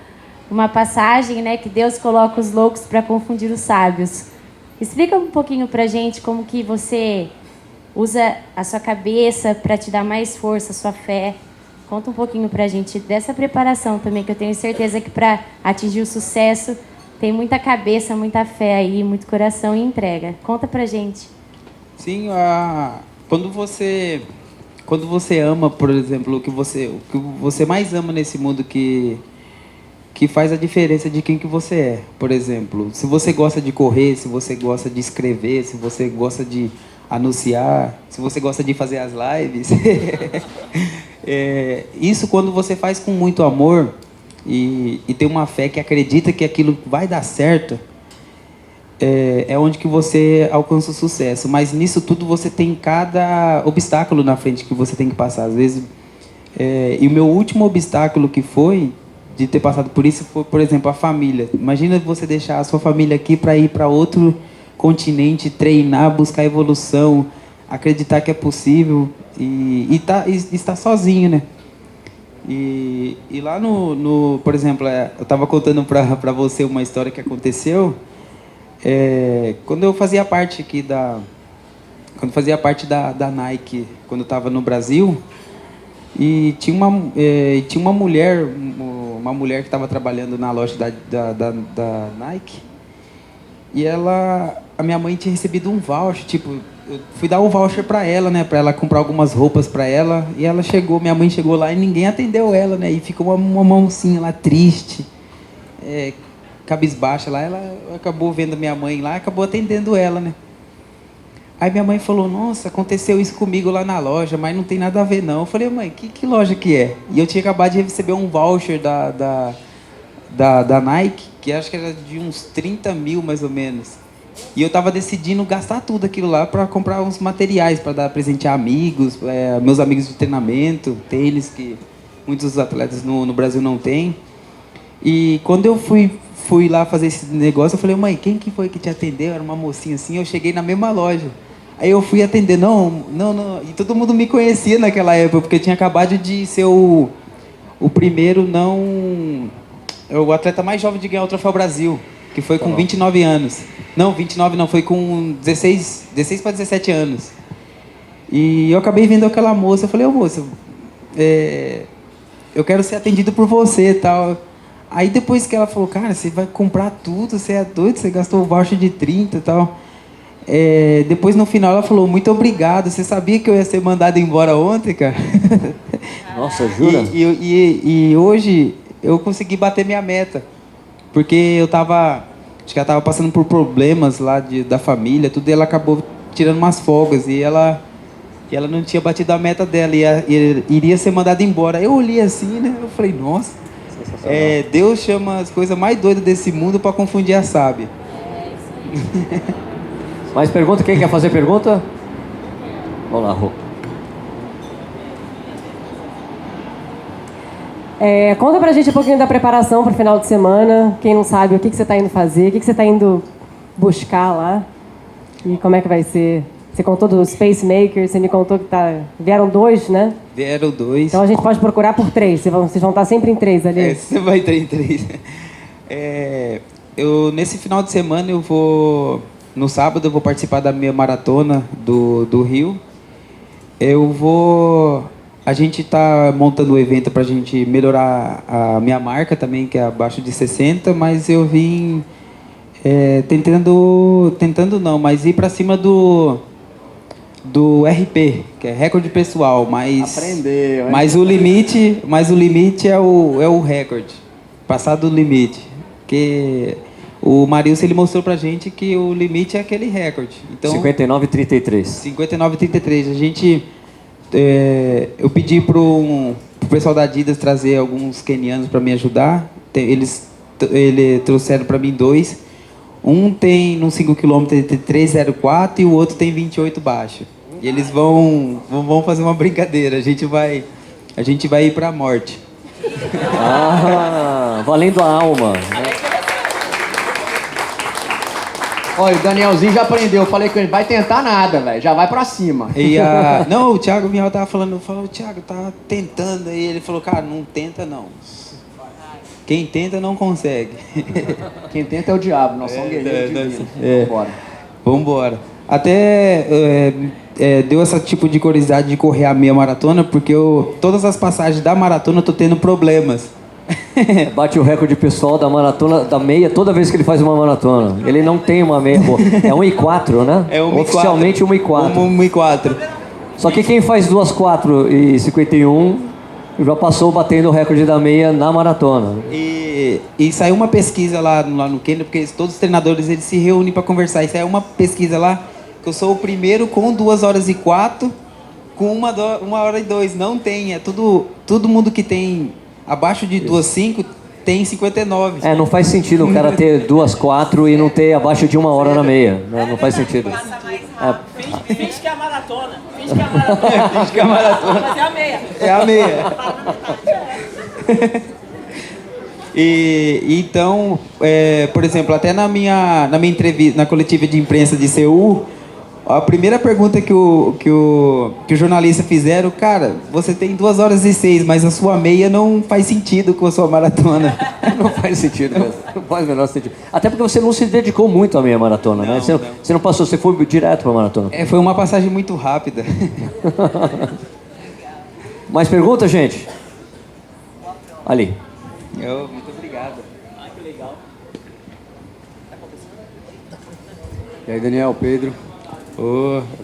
uma passagem, né, que Deus coloca os loucos para confundir os sábios. Explica um pouquinho pra gente como que você usa a sua cabeça para te dar mais força, a sua fé. Conta um pouquinho pra gente dessa preparação também, que eu tenho certeza que para atingir o sucesso tem muita cabeça, muita fé aí, muito coração e entrega. Conta pra gente. Sim, quando você ama, por exemplo, o que você mais ama nesse mundo que faz a diferença de quem que você é. Por exemplo, se você gosta de correr, se você gosta de escrever, se você gosta de anunciar, se você gosta de fazer as lives, isso quando você faz com muito amor e tem uma fé que acredita que aquilo vai dar certo, é onde que você alcança o sucesso. Mas nisso tudo você tem cada obstáculo na frente que você tem que passar. Às vezes, e o meu último obstáculo que foi de ter passado por isso foi, por exemplo, a família. Imagina você deixar a sua família aqui para ir para outro continente, treinar, buscar evolução, acreditar que é possível e estar sozinho, né? E lá por exemplo, eu estava contando para você uma história que aconteceu quando eu fazia parte aqui da Nike, quando eu estava no Brasil, e tinha uma mulher que estava trabalhando na loja da Nike, e a minha mãe tinha recebido um voucher, tipo, eu fui dar um voucher para ela, né, para ela comprar algumas roupas para ela, e minha mãe chegou lá e ninguém atendeu ela, né, e ficou uma mocinha lá triste, cabisbaixa lá, ela acabou vendo minha mãe lá, acabou atendendo ela, né. Aí minha mãe falou, nossa, aconteceu isso comigo lá na loja, mas não tem nada a ver não. Eu falei, mãe, que loja que é? E eu tinha acabado de receber um voucher da Nike, que acho que era de uns 30 mil mais ou menos. E eu tava decidindo gastar tudo aquilo lá para comprar uns materiais, para dar presente a amigos, meus amigos de treinamento, tênis, que muitos atletas no Brasil não têm. E quando eu fui lá fazer esse negócio, eu falei, mãe, quem que foi que te atendeu? Era uma mocinha assim, eu cheguei na mesma loja. Aí eu fui atender, não, e todo mundo me conhecia naquela época, porque eu tinha acabado de ser o primeiro o atleta mais jovem de ganhar o Troféu Brasil, que foi com 29 anos. Não, 29 não, foi com 16 para 17 anos. E eu acabei vendo aquela moça, eu falei, moça, eu quero ser atendido por você e tal. Aí depois que ela falou, cara, você vai comprar tudo, você é doido, você gastou o voucher de 30 e tal. Depois no final ela falou, muito obrigado, você sabia que eu ia ser mandado embora ontem, cara? Nossa, jura? E hoje eu consegui bater minha meta, porque acho que ela tava passando por problemas lá da família, tudo, e ela acabou tirando umas folgas, e ela não tinha batido a meta dela, e iria ser mandada embora. Eu olhei assim, né, eu falei, nossa, Deus chama as coisas mais doidas desse mundo para confundir a sábia. Mais pergunta? Quem quer fazer pergunta? Vamos lá, Rô. Conta pra gente um pouquinho da preparação para o final de semana. Quem não sabe o que você está indo fazer, o que você está indo buscar lá e como é que vai ser. Você contou dos pacemakers, você me contou que vieram 2, né? Vieram 2. Então a gente pode procurar por 3, vocês vão estar sempre em 3 ali. Você vai ter em 3. Nesse final de semana no sábado eu vou participar da minha maratona do Rio. Eu vou A gente está montando o evento para a gente melhorar a minha marca também, que é abaixo de 60, mas eu vim tentando não, mas ir para cima do RP, que é recorde pessoal, mas Aprendeu, hein? mas o limite é o recorde, passar do limite, que o Marilson ele mostrou pra gente que o limite é aquele recorde. Então 59,33. 59,33. A gente eu pedi pro pessoal da Adidas trazer alguns quenianos para me ajudar. Eles trouxeram para mim 2. Um tem no 5 km 3,04 e o outro tem 28 baixo. E eles vão fazer uma brincadeira. A gente vai ir para a morte. Ah, valendo a alma. Olha, o Danielzinho já aprendeu. Eu falei com ele, vai tentar nada, velho. Já vai pra cima. Não, o Thiago Miel tava falando, o Thiago tá tentando aí. Ele falou, cara, não tenta não. Quem tenta não consegue. Quem tenta é o diabo, nós somos guerreiros divinos. Vambora. Vambora. Até deu esse tipo de curiosidade de correr a meia maratona, porque todas as passagens da maratona eu tô tendo problemas. Bate o recorde pessoal da maratona, da meia, toda vez que ele faz uma maratona. Ele não tem uma meia boa. É 1,4, né? É 1,4. Oficialmente 1,4. 1,4. Só que quem faz 2,4 e 51 já passou batendo o recorde da meia na maratona. E saiu uma pesquisa lá no Quênia, porque todos os treinadores eles se reúnem para conversar. E saiu uma pesquisa lá que eu sou o primeiro com 2 horas e 4, com 1 hora e 2. Não tem, é todo mundo que tem abaixo de 2,5 tem 59. Não faz sentido o cara ter 2,4 e não ter abaixo de 1 hora na meia. Não faz sentido. Finge que é a maratona. Finge que é a maratona. Mas é a meia. É a meia. E então, por exemplo, até na minha entrevista, na coletiva de imprensa de Seul, a primeira pergunta que o jornalista fizeram, cara, você tem 2 horas e 6, mas a sua meia não faz sentido com a sua maratona. Não faz sentido mesmo. Não faz o menor sentido. Até porque você não se dedicou muito à meia maratona, né? Você não passou, você foi direto para a maratona. Foi uma passagem muito rápida. Mais perguntas, gente? Ali. Muito obrigado. Ai, que legal. E aí, Daniel, Pedro?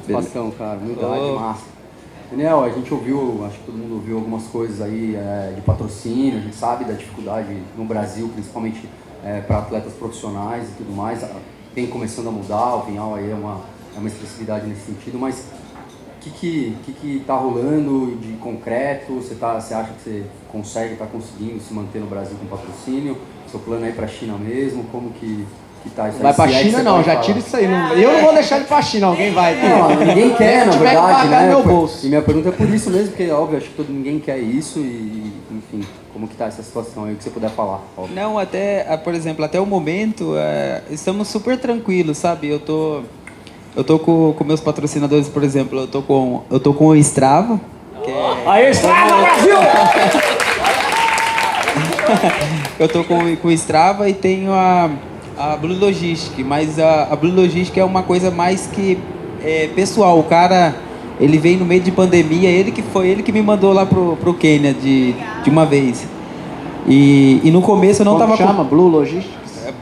Satisfação, cara, humildade, massa. Daniel, a gente ouviu, acho que todo mundo ouviu algumas coisas aí de patrocínio, a gente sabe da dificuldade no Brasil, principalmente para atletas profissionais e tudo mais. Tem começando a mudar, o Vinhal aí é uma expressividade nesse sentido, mas o que tá rolando de concreto? Você acha que você tá conseguindo se manter no Brasil com patrocínio? Seu plano é ir para a China mesmo? Como que tá isso aí? Vai pra China não, já tira isso aí. Eu não vou deixar ele pra China, alguém vai. Não, ninguém quer, na verdade, né? Meu bolso. E minha pergunta é por isso mesmo, porque óbvio, acho que ninguém quer isso e, enfim, como que tá essa situação aí, o que você puder falar. Óbvio. Não, por exemplo, até o momento, estamos super tranquilos, sabe? Eu tô com meus patrocinadores, por exemplo, eu tô com o Strava. Aí, Strava, Brasil! Eu tô com o Strava e tenho a Blue Logistic, mas a Blue Logistic é uma coisa mais que pessoal. O cara, ele veio no meio de pandemia, ele que me mandou lá pro Quênia de uma vez. E no começo eu não tava chama? Blue Logistics?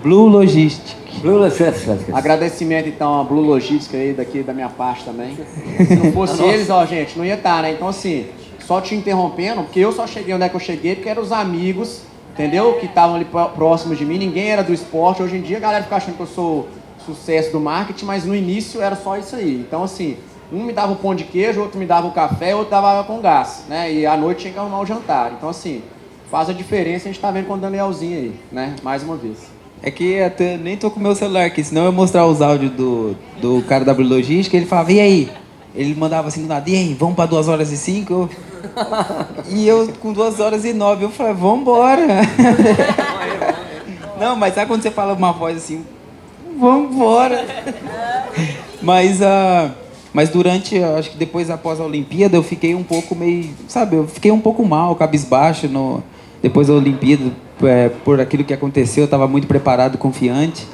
Blue Logistic. Blue Logistics. Agradecimento então a Blue Logistics aí daqui da minha parte também. Se não fosse eles, gente, não ia estar, né? Então assim, só te interrompendo, porque eu só cheguei onde é que eu cheguei, porque eram os amigos, entendeu? Que estavam ali próximos de mim, ninguém era do esporte. Hoje em dia a galera fica achando que eu sou sucesso do marketing, mas no início era só isso aí. Então assim, um me dava o pão de queijo, outro me dava o café, outro dava com gás, né? E à noite tinha que arrumar o jantar. Então assim, faz a diferença, a gente tá vendo com o Danielzinho aí, né? Mais uma vez. É que até nem tô com o meu celular aqui, senão eu mostrar os áudios do cara da Blue Logistic, ele falava, e aí? Ele mandava assim do nada, e aí, vamos pra 2 horas e 5? E eu com 2 horas e 9, eu falei, vambora. Não, mas sabe quando você fala uma voz assim, vambora. Mas durante, acho que depois após a Olimpíada, eu fiquei um pouco meio, sabe, eu fiquei um pouco mal, cabisbaixo depois da Olimpíada, por aquilo que aconteceu, eu estava muito preparado, confiante.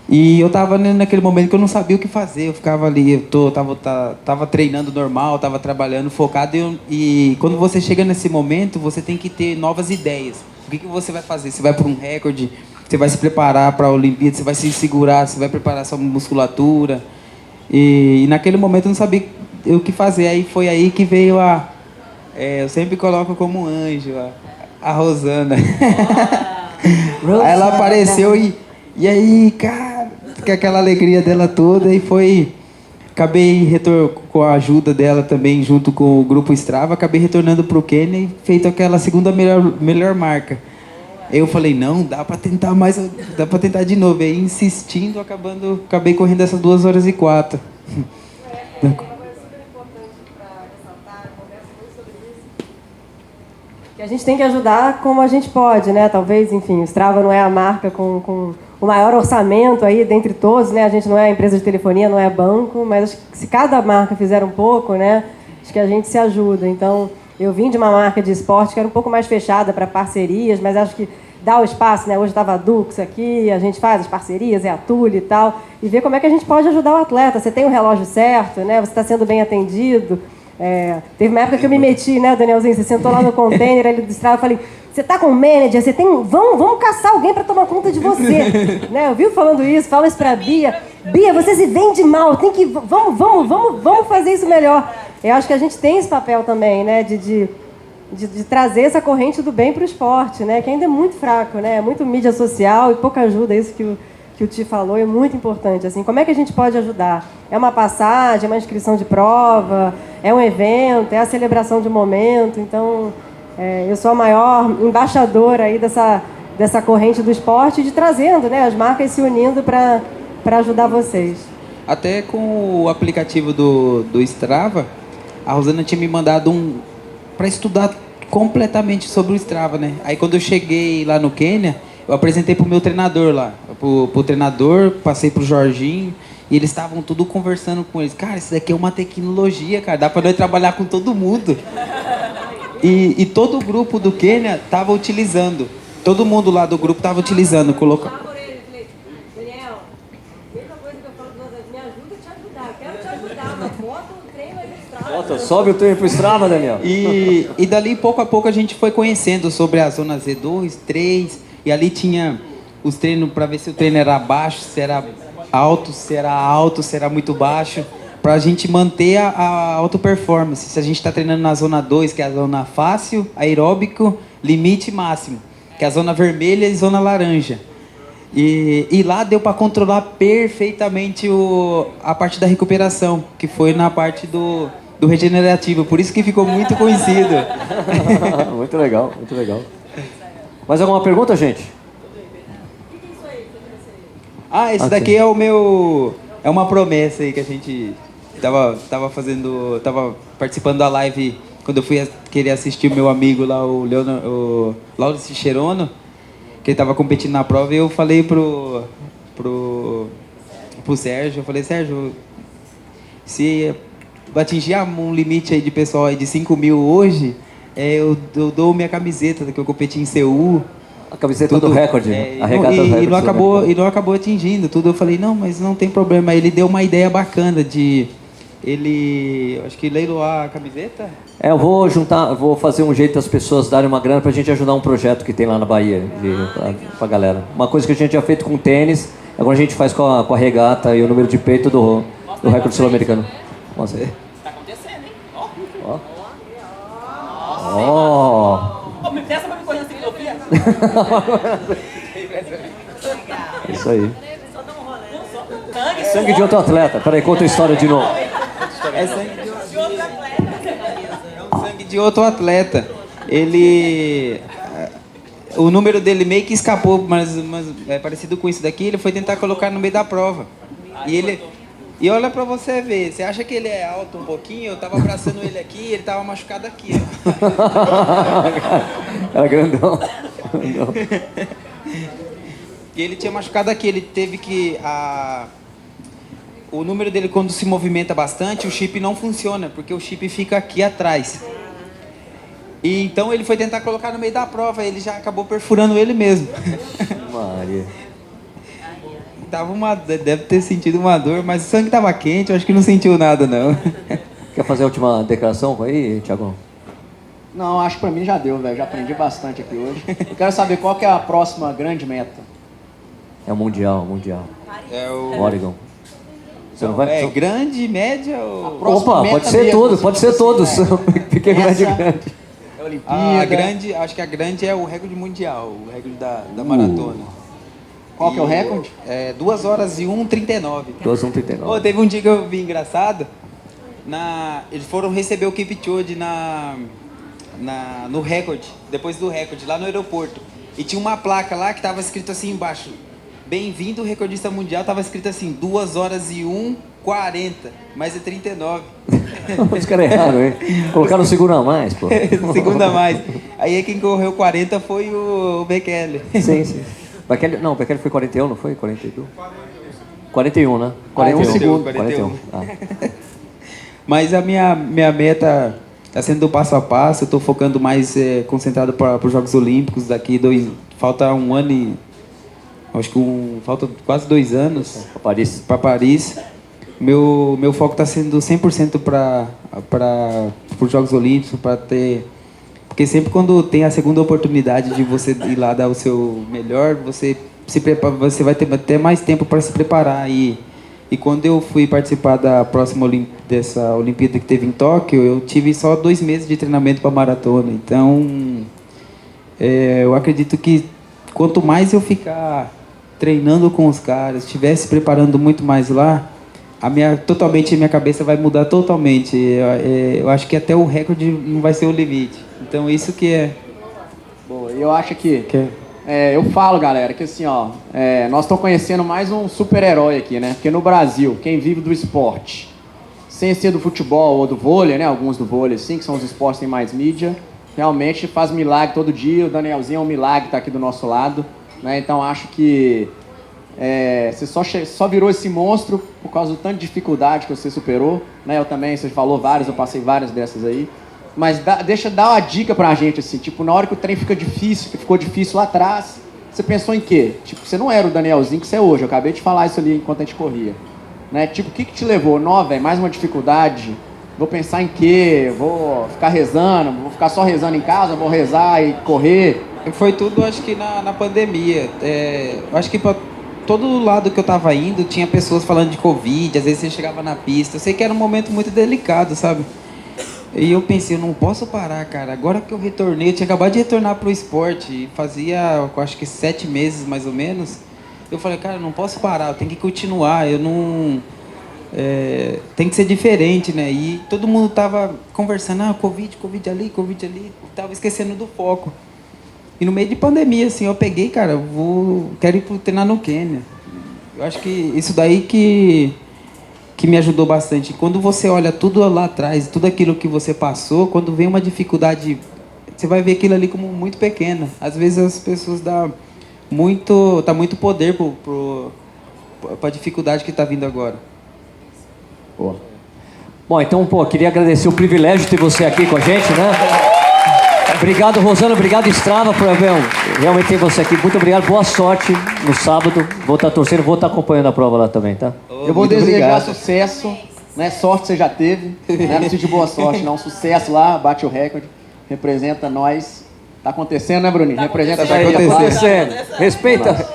E eu tava naquele momento que eu não sabia o que fazer. Eu ficava ali, tava treinando normal, tava trabalhando focado. E quando você chega nesse momento, você tem que ter novas ideias. O que você vai fazer? Você vai para um recorde? Você vai se preparar para a Olimpíada? Você vai se segurar? Você vai preparar sua musculatura? E naquele momento eu não sabia o que fazer. Aí foi aí que veio eu sempre coloco como anjo, a Rosana. Aí ela apareceu e aí, cara, com aquela alegria dela toda, e foi... Acabei, com a ajuda dela também, junto com o Grupo Strava, acabei retornando para o Quênia e feito aquela segunda melhor marca. Eu falei, não, dá para tentar mais, dá para tentar de novo. Aí, insistindo, acabei correndo essas 2h04. Que a gente tem que ajudar como a gente pode, né? Talvez, enfim, o Strava não é a marca com o maior orçamento aí dentre todos, né? A gente não é empresa de telefonia, não é banco, mas acho que se cada marca fizer um pouco, né? Acho que a gente se ajuda. Então, eu vim de uma marca de esporte que era um pouco mais fechada para parcerias, mas acho que dá o espaço, né? Hoje estava a Dux aqui, a gente faz as parcerias, é a Tule e tal, e ver como é que a gente pode ajudar o atleta. Você tem o relógio certo, né? Você está sendo bem atendido. Teve uma época que eu me meti, né, Danielzinho? Você sentou lá no container ali do Strava, eu falei, você tá com um manager, você tem. Vamos caçar alguém para tomar conta de você. Né? Eu vi falando isso, fala isso pra Bia. Bia, você se vende mal, tem que. Vamos fazer isso melhor. Eu acho que a gente tem esse papel também, né? De trazer essa corrente do bem para o esporte, né? Que ainda é muito fraco, né? É muito mídia social e pouca ajuda, isso que o Ti falou, é muito importante. Assim, como é que a gente pode ajudar? É uma passagem, é uma inscrição de prova, é um evento, é a celebração de um momento. Então, eu sou a maior embaixadora aí dessa corrente do esporte, de trazendo, né, as marcas se unindo para ajudar vocês. Até com o aplicativo do Strava, a Rosana tinha me mandado para estudar completamente sobre o Strava, né? Aí quando eu cheguei lá no Quênia, eu apresentei pro meu treinador lá, pro treinador, passei pro Jorginho, e eles estavam tudo conversando com eles. Cara, isso daqui é uma tecnologia, cara, dá pra nós trabalhar com todo mundo. E todo o grupo do Quênia tava utilizando, todo mundo lá do grupo tava utilizando, colocando. Daniel, mesma coisa que eu falo para vocês, me ajuda a te ajudar, eu quero te ajudar, mas bota o treino aí no Strava. Sobe o treino pro Strava, Daniel. E dali, pouco a pouco, a gente foi conhecendo sobre a zona Z2, 3, e ali tinha os treinos para ver se o treino era baixo, se era alto, se era muito baixo, para a gente manter a alta performance. Se a gente está treinando na zona 2, que é a zona fácil, aeróbico, limite máximo, que é a zona vermelha e zona laranja. E lá deu para controlar perfeitamente a parte da recuperação, que foi na parte do regenerativo. Por isso que ficou muito conhecido. Muito legal, muito legal. Mais alguma pergunta, gente? Esse daqui é o meu... É uma promessa aí que a gente tava fazendo... Tava participando da live quando eu fui querer assistir o meu amigo lá, o Laurence Cherono, que ele tava competindo na prova, e eu falei pro Sérgio, eu falei, Sérgio, se atingir um limite aí de pessoal aí de 5.000 hoje, eu dou minha camiseta que eu competi em Seul. A camiseta do recorde, a regata do recorde. E não acabou atingindo tudo. Eu falei, não, mas não tem problema. Ele deu uma ideia bacana de acho que leiloar a camiseta. Eu vou fazer um jeito das pessoas darem uma grana pra gente ajudar um projeto que tem lá na Bahia, pra galera. Uma coisa que a gente já fez com o tênis, agora a gente faz com a regata e o número de peito do recorde sul-americano. Mostra aí. Tá acontecendo, hein? Ó. Me peça pra me correr na ciclovia. Isso aí. Só dá um rolê. Sangue de outro atleta. Peraí, conta a história de novo. É sangue de outro atleta. É um sangue de outro atleta. Ele... O número dele meio que escapou, mas é parecido com isso daqui. Ele foi tentar colocar no meio da prova. E olha pra você ver, você acha que ele é alto um pouquinho? Eu tava abraçando ele aqui, ele tava machucado aqui, ó. Era grandão. E ele tinha machucado aqui, ele teve que... O número dele, quando se movimenta bastante, o chip não funciona, porque o chip fica aqui atrás. E então ele foi tentar colocar no meio da prova, ele já acabou perfurando ele mesmo. Maria. deve ter sentido uma dor, mas o sangue tava quente, eu acho que não sentiu nada, não. Quer fazer a última declaração aí, Thiagão? Não, acho que pra mim já deu, velho. Já aprendi bastante aqui hoje. Eu quero saber qual que é a próxima grande meta. É o Mundial. É o... Oregon. Você não vai? Grande, média ou... Opa, pode ser tudo, pode ser todos. Pequeno, médio e grande. É a Olimpíada. A grande, acho que a grande é o recorde mundial, o recorde da maratona. Qual que é o recorde? 2 horas e 1:39. 2:39. Oh, teve um dia que eu vi engraçado. Eles foram receber o Kipchoge no recorde, depois do recorde, lá no aeroporto. E tinha uma placa lá que tava escrito assim embaixo: bem-vindo, recordista mundial. Tava escrito assim, 2 horas e 1:40, mas é 39. Os caras erraram, hein? Colocaram o segundo a mais, pô. Segundo a mais. Aí quem correu 40 foi o Bekele. Sim. O Bekele foi 41, não foi? 42? 41, né? 41 segundo. 41. Mas a minha meta está sendo passo a passo. Eu estou focando mais, concentrado para os Jogos Olímpicos daqui. Falta um ano e... Acho que falta quase 2 anos para Paris. Meu foco está sendo 100% para os Jogos Olímpicos, para ter... Porque sempre quando tem a segunda oportunidade de você ir lá dar o seu melhor, você vai ter mais tempo para se preparar. E quando eu fui participar da próxima dessa Olimpíada que teve em Tóquio, eu tive só 2 meses de treinamento para maratona. Então, eu acredito que quanto mais eu ficar treinando com os caras, estiver se preparando muito mais lá, a minha cabeça vai mudar totalmente. Eu acho que até o recorde não vai ser o limite. Então, isso que é... Boa, eu acho que... eu falo, galera, que assim, ó, nós estamos conhecendo mais um super-herói aqui, né? Porque no Brasil, quem vive do esporte, sem ser do futebol ou do vôlei, né? Alguns do vôlei, assim, que são os esportes que têm mais mídia, realmente faz milagre todo dia. O Danielzinho é um milagre, está aqui do nosso lado, né? Então, acho que você só virou esse monstro por causa do tanto de dificuldade que você superou, né? Eu também, você falou várias, eu passei várias dessas aí. Mas deixa dar uma dica pra gente, assim, tipo, na hora que o trem fica difícil, que ficou difícil lá atrás, você pensou em quê? Tipo, você não era o Danielzinho que você é hoje, eu acabei de falar isso ali enquanto a gente corria. Né? Tipo, o que te levou? Velho, mais uma dificuldade, vou pensar em quê? Vou ficar rezando, vou ficar só rezando em casa, vou rezar e correr? Foi tudo, acho que na pandemia. Eu acho que pra todo lado que eu tava indo, tinha pessoas falando de Covid, às vezes você chegava na pista, eu sei que era um momento muito delicado, sabe? E eu pensei, eu não posso parar, cara. Agora que eu retornei, eu tinha acabado de retornar pro esporte. Fazia, eu acho que 7 meses, mais ou menos. Eu falei, cara, eu não posso parar, eu tenho que continuar. Eu não... tem que ser diferente, né? E todo mundo tava conversando, Covid ali. Tava esquecendo do foco. E no meio de pandemia, assim, eu peguei, cara, quero ir treinar no Quênia. Eu acho que isso daí que me ajudou bastante. Quando você olha tudo lá atrás, tudo aquilo que você passou, quando vem uma dificuldade, você vai ver aquilo ali como muito pequeno. Às vezes as pessoas dão muito poder para a dificuldade que está vindo agora. Boa. Bom, então, queria agradecer o privilégio de ter você aqui com a gente, né? Obrigado, Rosana, obrigado, Strava, por realmente ter você aqui. Muito obrigado, boa sorte no sábado. Vou estar torcendo, vou estar acompanhando a prova lá também, tá? Eu vou desejar sucesso, né? Sorte você já teve, né? Não precisa de boa sorte, não. Sucesso lá, bate o recorde, representa nós. Tá acontecendo, né, Bruninho? Representa tá acontecendo. Respeita.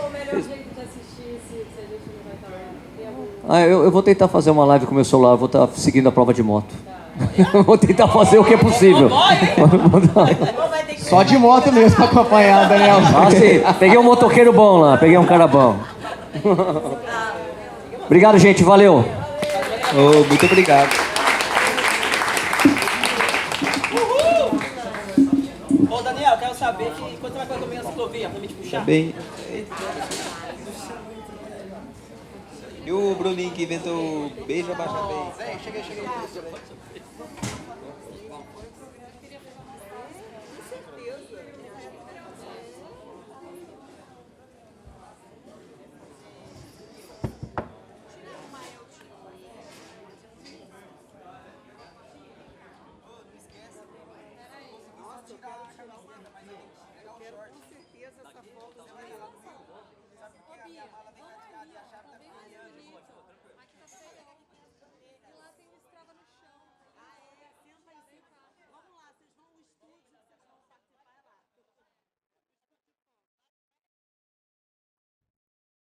Eu vou tentar fazer uma live com o meu celular, vou estar seguindo a prova de moto. Vou tentar fazer o que é possível. Só de moto mesmo pra acompanhar, Daniel. Sim. Peguei um motoqueiro bom lá, peguei um cara bom. Obrigado, gente, valeu. Muito obrigado. Ô, Daniel, quero saber que quando você vai comer na ciclovia, pra me te puxar? Tá bem. E o Bruninho que inventou o beijo abaixo bem. Chega.